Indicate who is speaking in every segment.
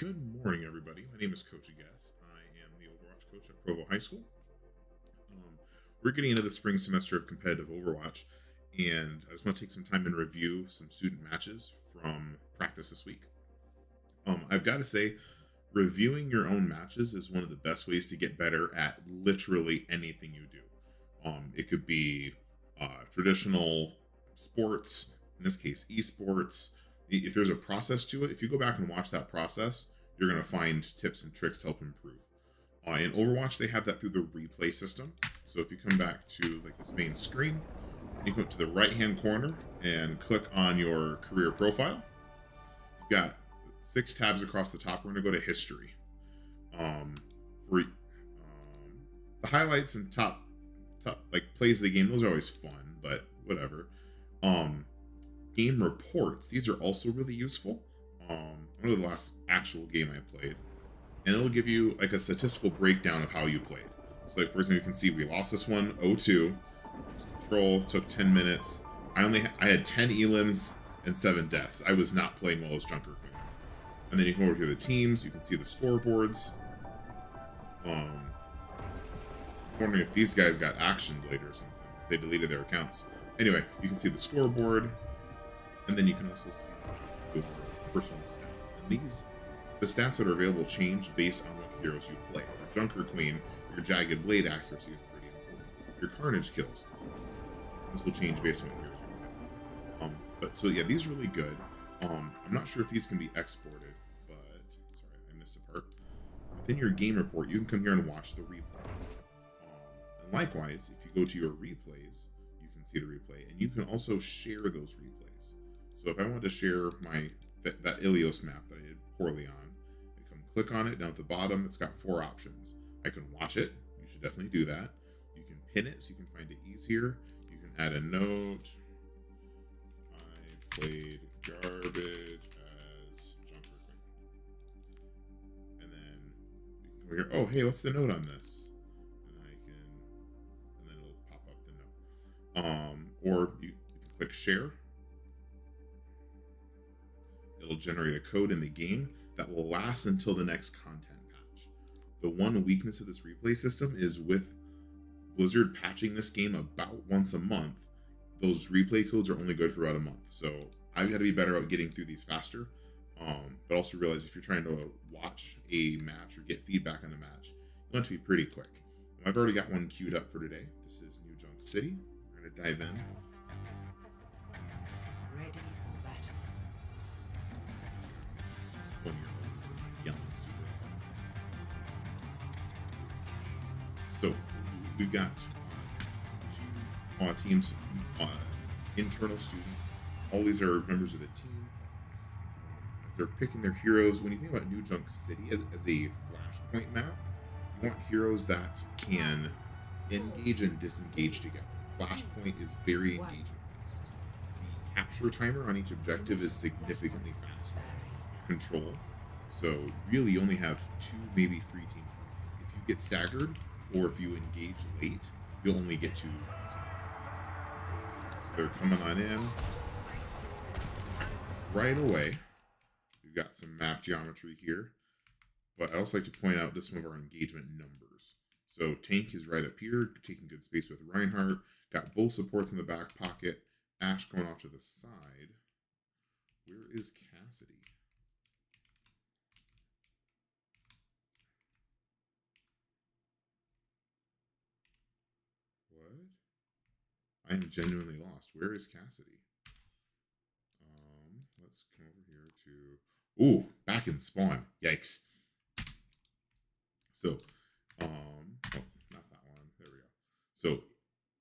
Speaker 1: Good morning, everybody. My name is Coach Guess. I am the Overwatch coach at Provo High School. Um, we're getting into the spring semester of competitive Overwatch, and I just want to take some time and review some student matches from practice this week. I've got to say, reviewing your own matches is one of the best ways to get better at literally anything you do. It could be traditional sports, in this case, esports. If there's a process to it, if you go back and watch that process, you're going to find tips and tricks to help improve. In Overwatch, they have that through the replay system. So if you come back to like this main screen, you go to the right-hand corner and click on your career profile. You've got 6 tabs across the top. We're going to go to history. For the highlights and top like plays of the game, those are always fun, but whatever. Game reports, these are also really useful. I know the last actual game I played, and it'll give you like a statistical breakdown of how you played. So like, for example, you can see we lost this one 0-2. Control took 10 minutes. I had 10 elims and 7 deaths. I was not playing well as Junker Queen. And then you come over here to the teams, you can see the scoreboards. I'm wondering if these guys got actioned later or something. They deleted their accounts. Anyway, you can see the scoreboard, and then you can also see your personal stats. And the stats that are available change based on what heroes you play. For Junker Queen, your Jagged Blade accuracy is pretty important. Your Carnage kills. This will change based on what heroes you play. But so yeah, these are really good. I'm not sure if these can be exported, but sorry, I missed a part. Within your game report, you can come here and watch the replay. And likewise, if you go to your replays, you can see the replay, and you can also share those replays. So if I wanted to share that Ilios map that I did poorly on, I come click on it. Down at the bottom, it's got 4 options. I can watch it. You should definitely do that. You can pin it so you can find it easier. You can add a note. I played garbage as Junker Queen. And then you can come here. Oh, hey, what's the note on this? And then it'll pop up the note. Or you can click share. It'll generate a code in the game that will last until the next content patch. The one weakness of this replay system is with Blizzard patching this game about once a month, those replay codes are only good for about a month. So I've got to be better at getting through these faster. But also realize if you're trying to watch a match or get feedback on the match, you want it to be pretty quick. I've already got one queued up for today. This is New Junk City. We're going to dive in.
Speaker 2: Ready for battle.
Speaker 1: Yelling super. So we've got 2 teams, internal students. All these are members of the team. As they're picking their heroes, when you think about New Junk City as a flashpoint map, you want heroes that can engage and disengage together. Flashpoint is very engagement based. The capture timer on each objective is significantly faster. Control. So really you only have 2, maybe 3 team fights. If you get staggered or if you engage late, you'll only get 2 team fights. So they're coming on in. Right away, we've got some map geometry here. But I also like to point out just some of our engagement numbers. So Tank is right up here, taking good space with Reinhardt. Got both supports in the back pocket. Ashe going off to the side. Where is Cassidy? What? I am genuinely lost. Where is Cassidy? Let's come over here to... Ooh, back in spawn. Yikes. So, oh, not that one. There we go. So,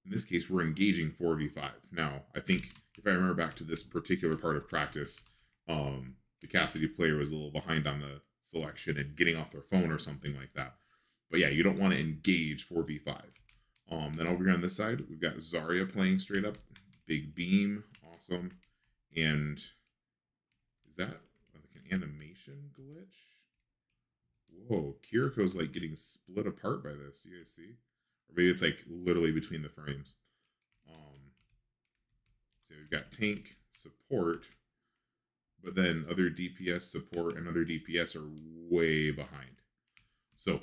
Speaker 1: in this case, we're engaging 4v5. Now, I think if I remember back to this particular part of practice, the Cassidy player was a little behind on the selection and getting off their phone or something like that. But yeah, you don't want to engage 4v5. Then over here on this side, we've got Zarya playing straight up. Big beam. Awesome. And is that like an animation glitch? Whoa, Kiriko's like getting split apart by this. Do you guys see? Or maybe it's like literally between the frames. So we've got tank support, but then other DPS support and other DPS are way behind. So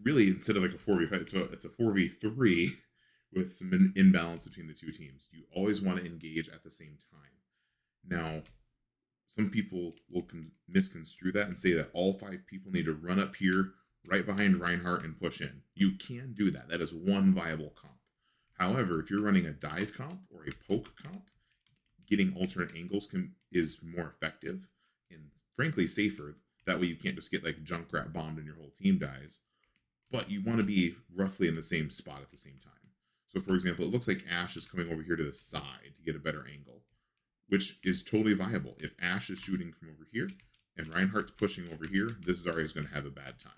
Speaker 1: really, instead of like a 4v5, it's a 4v3 with some imbalance between the two teams. You always want to engage at the same time. Now, some people will misconstrue that and say that all 5 people need to run up here right behind Reinhardt and push in. You can do that. That is one viable comp. However, if you're running a dive comp or a poke comp, getting alternate angles is more effective and frankly safer. That way you can't just get like Junkrat bombed and your whole team dies. But you want to be roughly in the same spot at the same time. So for example, it looks like Ashe is coming over here to the side to get a better angle, which is totally viable. If Ashe is shooting from over here and Reinhardt's pushing over here, this Zarya is going to have a bad time.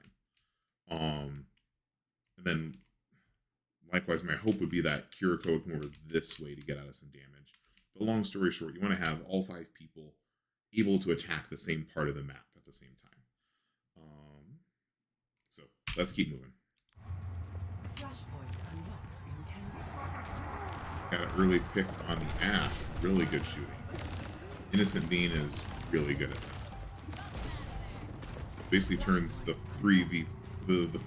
Speaker 1: And then likewise, my hope would be that Kiriko would come over this way to get out of some damage. But long story short, you want to have all 5 people able to attack the same part of the map at the same time. So let's keep moving. Got an early pick on the Ashe. Really good shooting. Innocent Bean is really good at that. Basically turns the 4v3 into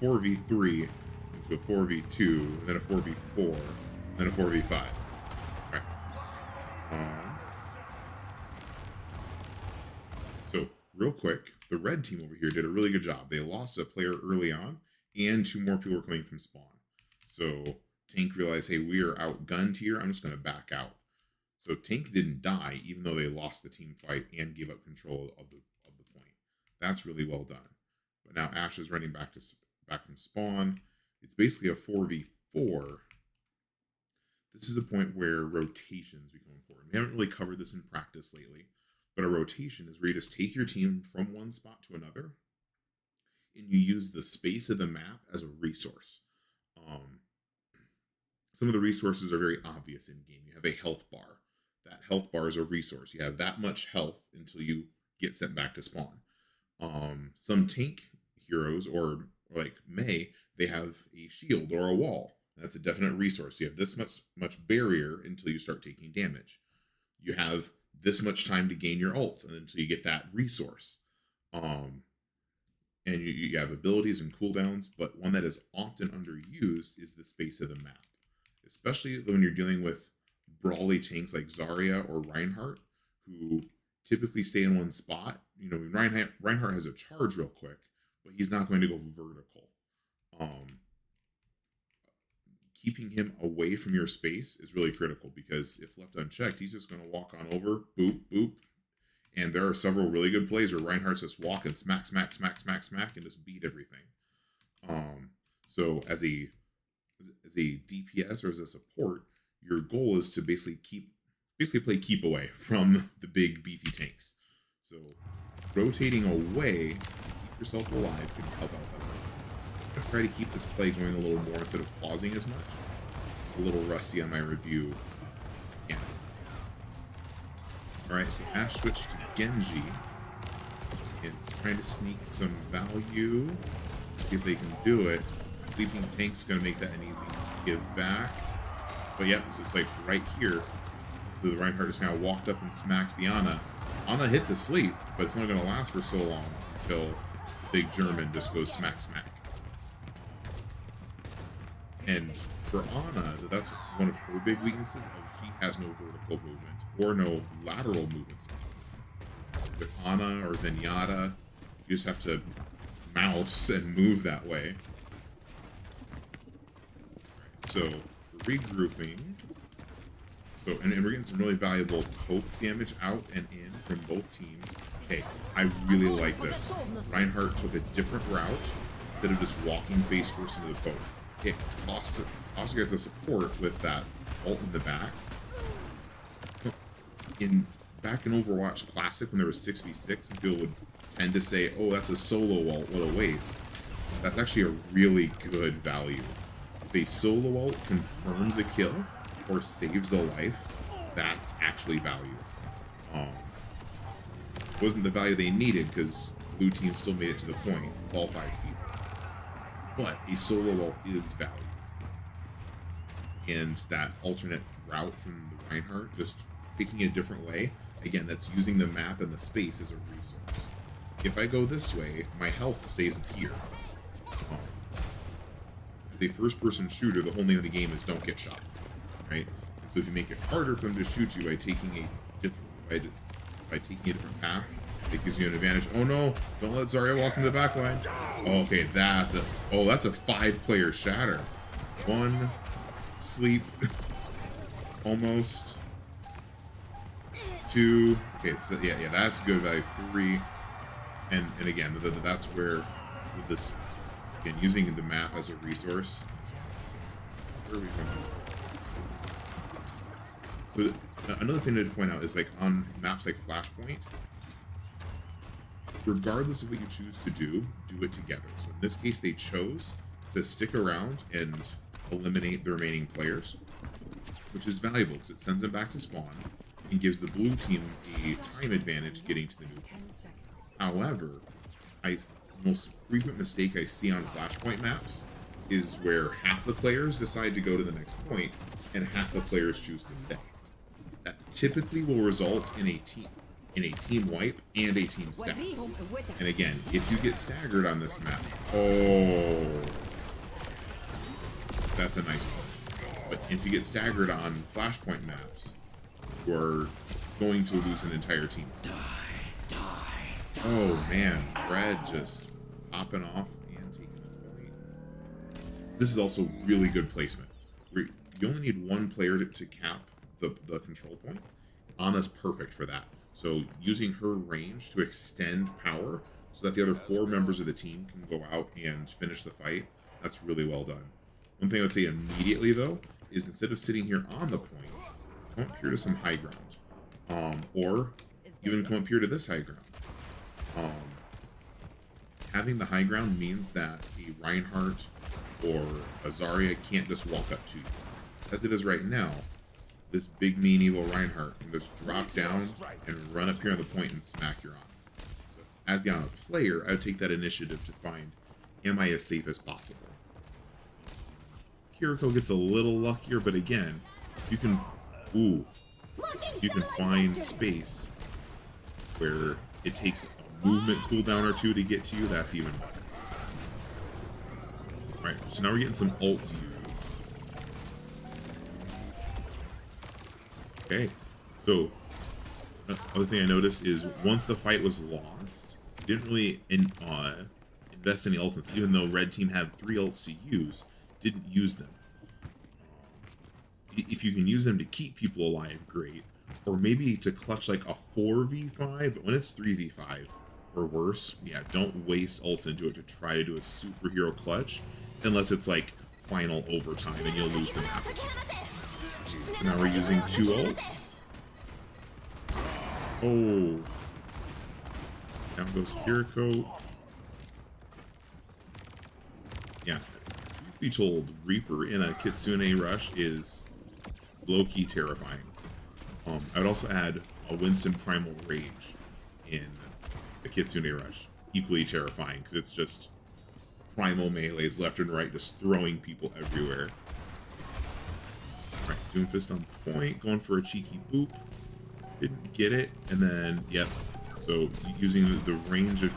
Speaker 1: a 4v2, then a 4v4, then a 4v5. Alright. So, real quick, the red team over here did a really good job. They lost a player early on, and 2 more people were coming from spawn. So, Tank realized, hey, we are outgunned here. I'm just going to back out. So Tank didn't die, even though they lost the team fight and gave up control of the point. That's really well done. But now Ashe is running back from spawn. It's basically a 4v4. This is a point where rotations become important. We haven't really covered this in practice lately, but a rotation is where you just take your team from one spot to another, and you use the space of the map as a resource. Some of the resources are very obvious in game. You have a health bar. That health bar is a resource. You have that much health until you get sent back to spawn. Some tank heroes, or like Mei, they have a shield or a wall. That's a definite resource. You have this much barrier until you start taking damage. You have this much time to gain your ult until you get that resource. And you have abilities and cooldowns, but one that is often underused is the space of the map. Especially when you're dealing with brawly tanks like Zarya or Reinhardt, who typically stay in one spot. You know, Reinhardt has a charge real quick, but he's not going to go vertical. Keeping him away from your space is really critical, because if left unchecked, he's just going to walk on over, boop, boop. And there are several really good plays where Reinhardt's just walk and smack, smack, smack, smack, smack, and just beat everything. So as a DPS or as a support, your goal is to basically play keep away from the big beefy tanks. So rotating away to keep yourself alive can help out that way. I try to keep this play going a little more instead of pausing as much. A little rusty on my review mechanics. Alright, so Ashe switched to Genji. It's trying to sneak some value. See if they can do it. Sleeping Tank's going to make that an easy give back. But yep, so it's like right here. The Reinhardt just kind of walked up and smacked the Ana. Ana hit the sleep, but it's only going to last for so long until Big German just goes smack, smack. And for Ana, that's one of her big weaknesses. She has no vertical movement or no lateral movement speed. With Ana or Zenyatta, you just have to mouse and move that way. So, regrouping. So, and we're getting some really valuable poke damage out and in from both teams. Hey, I really like this. Reinhardt took a different route instead of just walking face first into the poke. It cost you guys a support with that ult in the back. Back in Overwatch Classic, when there was 6v6, and people would tend to say, oh, that's a solo ult, what a waste. That's actually a really good value. If a solo ult confirms a kill or saves a life, that's actually value. It wasn't the value they needed, because blue team still made it to the point with all 5 people. But a solo ult is value. And that alternate route from the Reinhardt, just taking it a different way, again, that's using the map and the space as a resource. if I go this way, my health stays here. As a first-person shooter, the whole name of the game is don't get shot, right? So if you make it harder for them to shoot you by taking a different path, it gives you an advantage. Oh no! Don't let Zarya walk in the back line. Oh, okay, that's a 5-player shatter. 1 sleep, almost. 2. Okay, so yeah, that's good value. 3, and again, that's where this, again, using the map as a resource. Where are we going? So another thing to point out is, like, on maps like Flashpoint, regardless of what you choose to do it together. So in this case, they chose to stick around and eliminate the remaining players, which is valuable because it sends them back to spawn and gives the blue team a time advantage getting to the new point. However, the most frequent mistake I see on Flashpoint maps is where half the players decide to go to the next point and half the players choose to stay. That typically will result in a team wipe and a team stab. And again, if you get staggered on this map, oh, that's a nice one. But if you get staggered on Flashpoint maps, you're going to lose an entire team. Oh man, Red just popping off and taking the point. This is also really good placement. You only need 1 player to cap the control point. Ana's perfect for that. So using her range to extend power so that the other 4 members of the team can go out and finish the fight, that's really well done. One thing I would say immediately, though, is instead of sitting here on the point, come up here to some high ground. Or even come up here to this high ground. Having the high ground means that a Reinhardt or a Zarya can't just walk up to you. As it is right now, this big, mean, evil Reinhardt can just drop down and run up here on the point and smack your Ana. So, as the Ana player, I would take that initiative to find, am I as safe as possible? Kiriko gets a little luckier, but again, you can find space where it takes a movement cooldown or 2 to get to you. That's even better. Alright, so now we're getting some ults used. Okay, so another thing I noticed is once the fight was lost, you didn't really invest any ults, even though red team had 3 ults to use, didn't use them. If you can use them to keep people alive, great. Or maybe to clutch like a 4v5, but when it's 3v5 or worse, yeah, don't waste ults into it to try to do a superhero clutch, unless it's like final overtime and you'll lose the map. So now we're using 2 ults. Oh. Down goes Kiriko. Yeah. Truth be told, Reaper in a Kitsune rush is low-key terrifying. I would also add a Winston Primal Rage in the Kitsune rush. Equally terrifying, because it's just primal melees left and right, just throwing people everywhere. Alright, Doomfist on point, going for a cheeky boop. Didn't get it, and then, yep. So, using the range of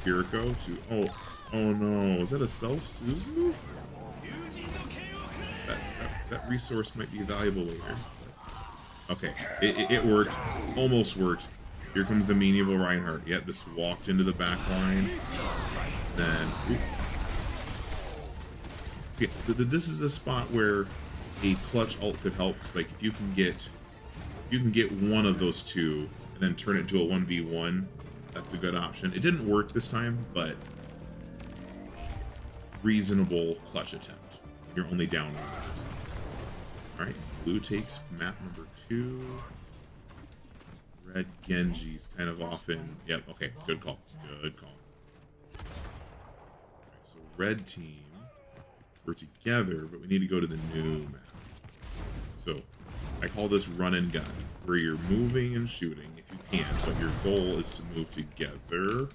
Speaker 1: Kiriko to... Oh no, is that a self-Suzu? That resource might be valuable later. Okay, it worked. Almost worked. Here comes the mean evil Reinhardt. Yep, just walked into the back line. Then... Okay, this is a spot where a clutch ult could help, because like if you can get one of those 2 and then turn it into a 1v1, that's a good option. It didn't work this time, but reasonable clutch attempt. You're only down 1%. Alright, blue takes map number 2. Red Genji's kind of off in... Yep, okay, good call. Good call. Alright, so red team, we're together, but we need to go to the new map. So, I call this run and gun, where you're moving and shooting if you can, but your goal is to move together.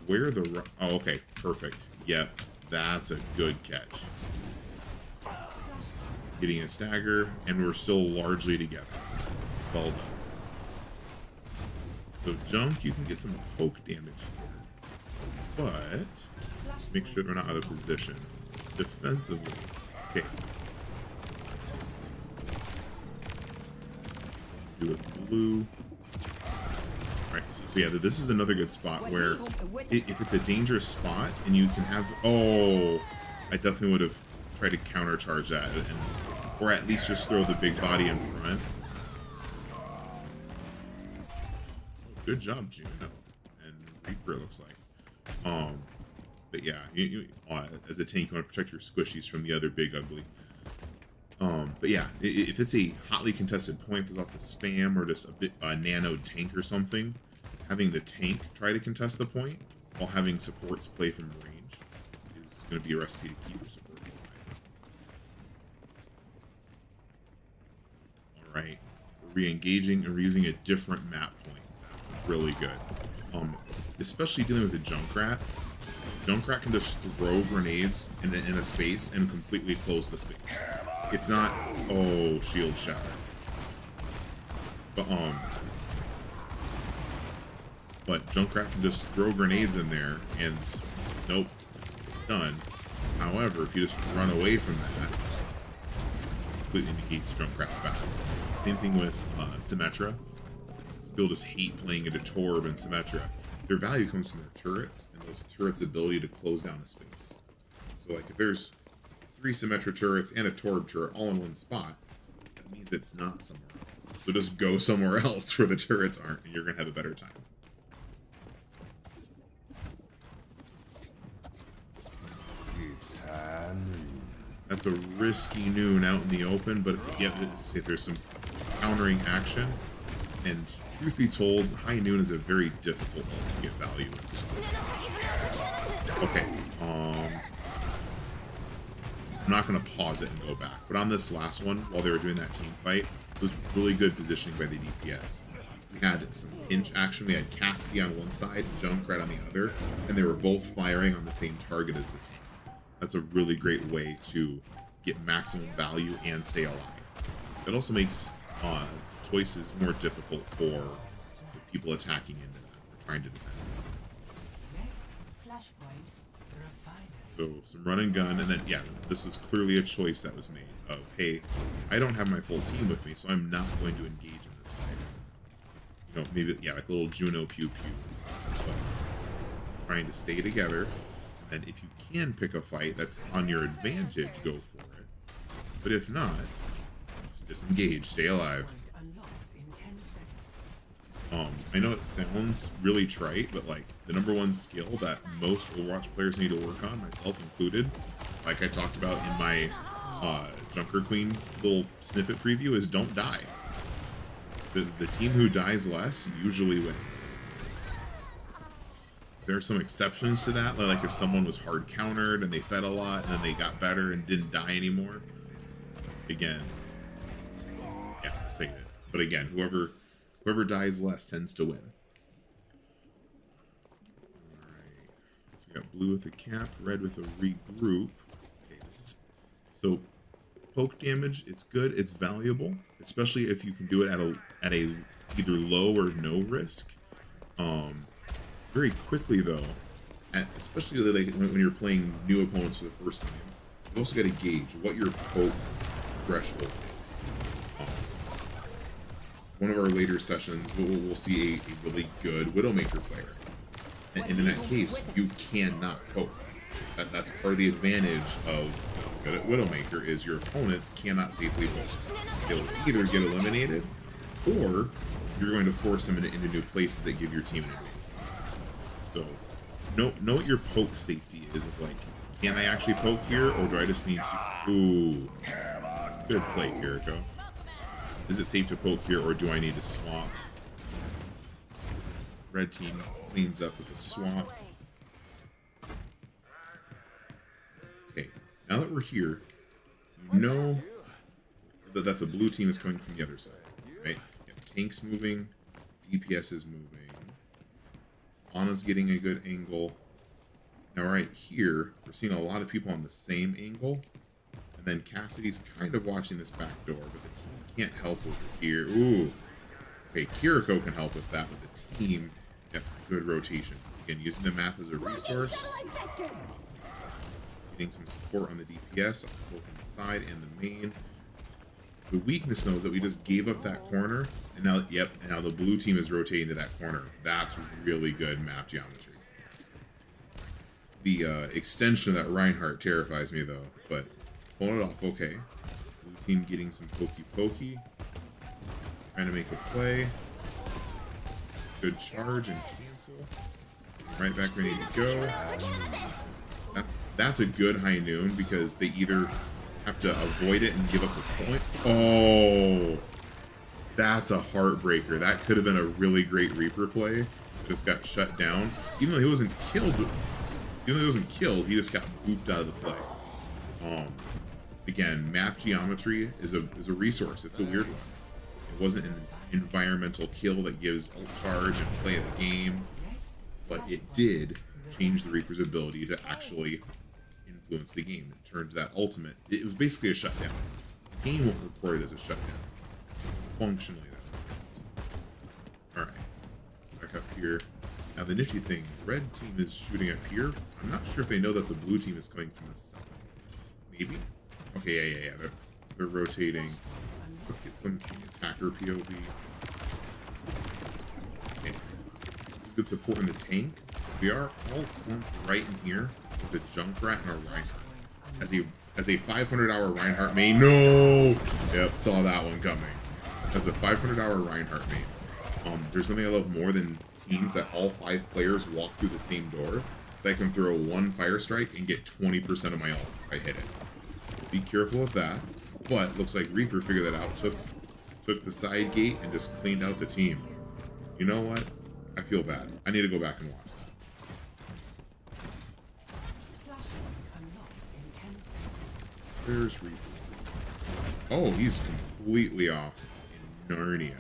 Speaker 1: Where the... Oh, okay, perfect. Yep, that's a good catch. Getting a stagger, and we're still largely together. Well done. So junk, you can get some poke damage here. but make sure they're not out of position. Defensively, okay. Do with blue. Alright, so yeah, this is another good spot where if it's a dangerous spot and you can have, oh, I definitely would have tried to countercharge that, or at least just throw the big body in front. Good job, Juno and Reaper, it looks like. But yeah, as a tank, you want to protect your squishies from the other big ugly. But yeah, if it's a hotly contested point, there's lots of spam or just a nano tank or something, having the tank try to contest the point while having supports play from range is going to be a recipe to keep your supports alive. All right, we're re-engaging and we're using a different map point. That's really good. Especially dealing with a Junkrat. Junkrat can just throw grenades in a space and completely close the space. It's not, oh, shield shatter. But Junkrat can just throw grenades in there and nope, it's done. However, if you just run away from that, completely negates Junkrat's battle. Same thing with Symmetra. People just hate playing into Torb and Symmetra. Their value comes from their turrets and those turrets' ability to close down a space. So like if there's 3 Symmetra turrets and a Torb turret all in one spot, that means it's not somewhere else. So just go somewhere else where the turrets aren't and you're going to have a better time.
Speaker 2: It's high noon.
Speaker 1: That's a risky noon out in the open, but if there's some countering action, and truth be told, high noon is a very difficult one to get value in. Okay, I'm not going to pause it and go back, but on this last one, while they were doing that team fight, it was really good positioning by the DPS. We had some pinch action. We had Cassidy on one side, Junkrat on the other, and they were both firing on the same target as the tank. That's a really great way to get maximum value and stay alive. It also makes choices more difficult for people attacking into that or trying to defend. So some run and gun, and then yeah, this was clearly a choice that was made of, hey, I don't have my full team with me, so I'm not going to engage in this fight. You know, maybe yeah, like a little Juno pew pew. But trying to stay together, and if you can pick a fight that's on your advantage, go for it. But if not, just disengage, stay alive. I know it sounds really trite, but like the #1 skill that most Overwatch players need to work on, myself included, like I talked about in my Junker Queen little snippet preview, is don't die. The team who dies less usually wins. There are some exceptions to that, like if someone was hard countered and they fed a lot and then they got better and didn't die anymore. Again, yeah, I'll say it. But again, whoever dies less tends to win. Alright. So we got blue with a cap, red with a regroup. Okay, so poke damage, it's good, it's valuable, especially if you can do it at a either low or no risk. Very quickly though, especially like when you're playing new opponents for the first time, you also got to gauge what your poke threshold is. One of our later sessions, we'll see a really good Widowmaker player, and in that case, you cannot poke. That's part of the advantage of good at Widowmaker is your opponents cannot safely poke. They'll either get eliminated, or you're going to force them into new places that give your team an advantage. So, know what your poke safety is. Of like, can I actually poke here, or do I just need to? Ooh, good play, Kiriko. Is it safe to poke here, or do I need to swap? Red team cleans up with a swap. Okay, now that we're here, you know that the blue team is coming from the other side, right? You have tanks moving, DPS is moving. Ana's getting a good angle. Now right here, we're seeing a lot of people on the same angle. And then Cassidy's kind of watching this back door, but the team can't help over here. Ooh. Okay, Kiriko can help with that, but the team, yeah, good rotation. Again, using the map as a resource. Getting some support on the DPS, both on the side and the main. The weakness, though, is that we just gave up that corner, and now, and now the blue team is rotating to that corner. That's really good map geometry. The extension of that Reinhardt terrifies me, though, but pulling it off okay. Blue team getting some pokey. Trying to make a play. Good charge and cancel. Right back ready to go. That's a good high noon because they either have to avoid it and give up the point. Oh, that's a heartbreaker. That could have been a really great Reaper play. Just got shut down. Even though he wasn't killed, he just got booped out of the play. Again, map geometry is a resource. It's a weird one. It wasn't an environmental kill that gives ult charge and play of the game, but it did change the Reaper's ability to actually influence the game. It turned that ultimate. It was basically a shutdown. The game won't report it as a shutdown. Functionally, that's what it is. Alright. Back up here. Now the nifty thing, the red team is shooting up here. I'm not sure if they know that the blue team is coming from the side. Maybe? Okay, yeah. They're rotating. Let's get some attacker POV. Okay. Some good support in the tank. We are all clumped right in here with a Junkrat and a Reinhardt. As a 500-hour Reinhardt main. No! Yep, saw that one coming. As a 500-hour Reinhardt main. There's something I love more than teams that all 5 players walk through the same door. So I can throw one fire strike and get 20% of my ult if I hit it. Be careful with that. But looks like Reaper figured that out, took the side gate and just cleaned out the team. You know what? I feel bad. I need to go back and watch that. There's Reaper. Oh, he's completely off in Narnia.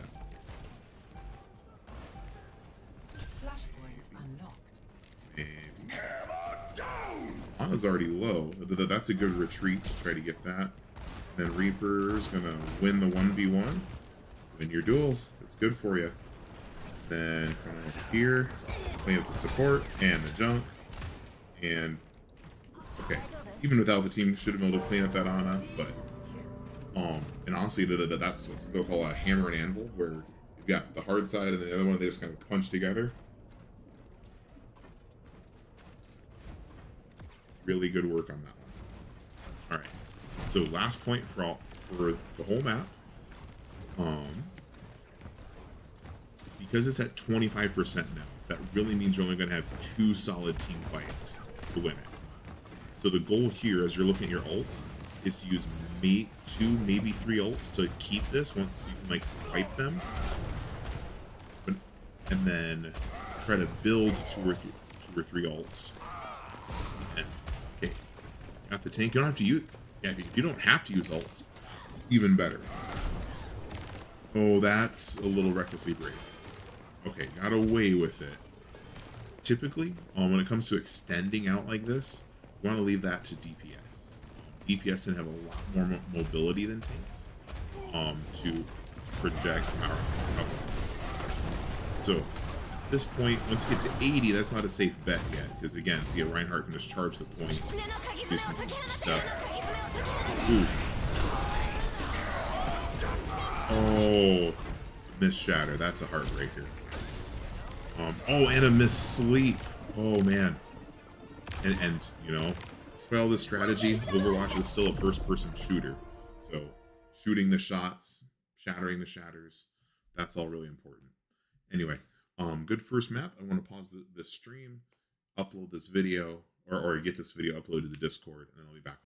Speaker 1: Maybe. Ana's already low. That's a good retreat to try to get that. Then Reaper's gonna win the 1v1. Win your duels. It's good for you. Then come over here, clean up the support and the junk. And okay, even without the team, should have been able to clean up that Ana. But and honestly, that's what we'll call a hammer and anvil, where you've got the hard side and the other one they just kind of punch together. Really good work on that one. All right. So last point for the whole map, because it's at 25% now, that really means you're only going to have 2 solid team fights to win it. So the goal here, as you're looking at your ults, is to use 2, maybe 3 ults to keep this once you can like wipe them, and then try to build 2 or 3 ults. And, okay, got the tank. You don't have to use. Yeah, if you don't have to use ults, even better. Oh, that's a little recklessly brave. Okay, got away with it. Typically, when it comes to extending out like this, you want to leave that to DPS. DPS can have a lot more mobility than tanks to project power. So, at this point, once you get to 80, that's not a safe bet yet. Because again, see, a Reinhardt can just charge the point, do some stuff. Oof. Oh, miss shatter. That's a heartbreaker. Oh, and a miss sleep. Oh man. And you know, despite all this strategy, Overwatch is still a first-person shooter. So shooting the shots, shattering the shatters, that's all really important. Anyway, good first map. I want to pause the stream, upload this video, or get this video uploaded to the Discord, and then I'll be back.